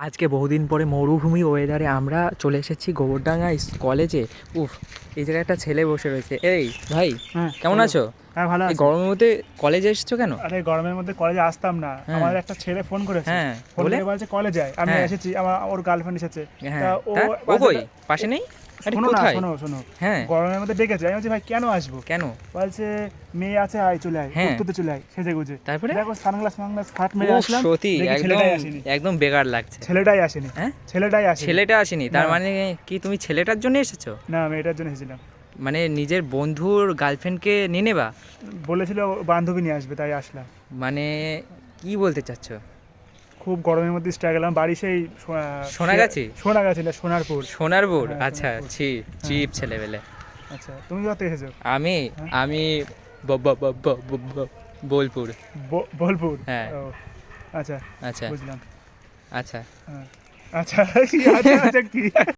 আজকে বহুদিন পরে মরুভূমি ওয়েদারে আমরা চলে এসেছি গোবরডাঙ্গা কলেজে। উফ, এই জায়গায় একটা ছেলে বসে রয়েছে। এই ভাই, হ্যাঁ, কেমন বলো। আছো? হ্যাঁ, ভালো এই আছি। গরমের মধ্যে কলেজে এসেছো কেন? আরে গরমের মধ্যে কলেজে আসতাম না। হ্যাঁ। আমাদের একটা ছেলে ফোন করেছে। হ্যাঁ, ফোন বলে? করে বলছে কলেজে আয়। আমি হ্যাঁ। এসেছি, ওর গার্লফ্রেন্ড এসেছে। হ্যাঁ, তা ও ও কই পাশে নেই? আরে শোনো না, কোথায়? শোনো। হ্যাঁ। গরমের মধ্যে ডেকেছে। আমি বলছি ভাই কেন আসবো? কেন? বলছে মেয়ে আছে, আয় চলে আয়, হ্যাঁ। পড়তে চলে আয় সেজে গুজে। তারপরে? দেখো সানগ্লাস হাট মেরে উফ, আসলাম। সত্যি দেখি একদম ছেলেটাই আসেনি। একদম বেকার লাগছে। ছেলেটাই আসেনি। হ্যাঁ? ছেলেটাই আসেনি। ছেলেটা আসেনি, তার না। মানে কি তুমি ছেলেটার জন্য এসেছো? না, আমি এটার জন্য এসেছিলাম। মানে নিজের বন্ধুর গার্লফ্রেন্ডকে নিয়ে নেবা? বলেছিল বান্ধবী নিয়ে আসবে, তাই আসলাম। মানে কি বলতে চাচ্ছ? খুব গরমের মধ্যে স্ট্রাগল। আমার বাড়ি সেই সোনাগাছি? সোনাগাছি না, সোনারপুর। সোনারপুর? হ্যাঁ, আচ্ছা, সোনারপুর। চিপ ছেলেবেলে। আচ্ছা, তুমি কোথা থেকে এসেছো? আমি হ্যাঁ? আমি বোলপুর। বোলপুর। হ্যাঁ। ও, আচ্ছা, আচ্ছা বুঝলাম। আচ্ছা। হ্যাঁ। আচ্ছা, কি আচ্ছা আচ্ছা কি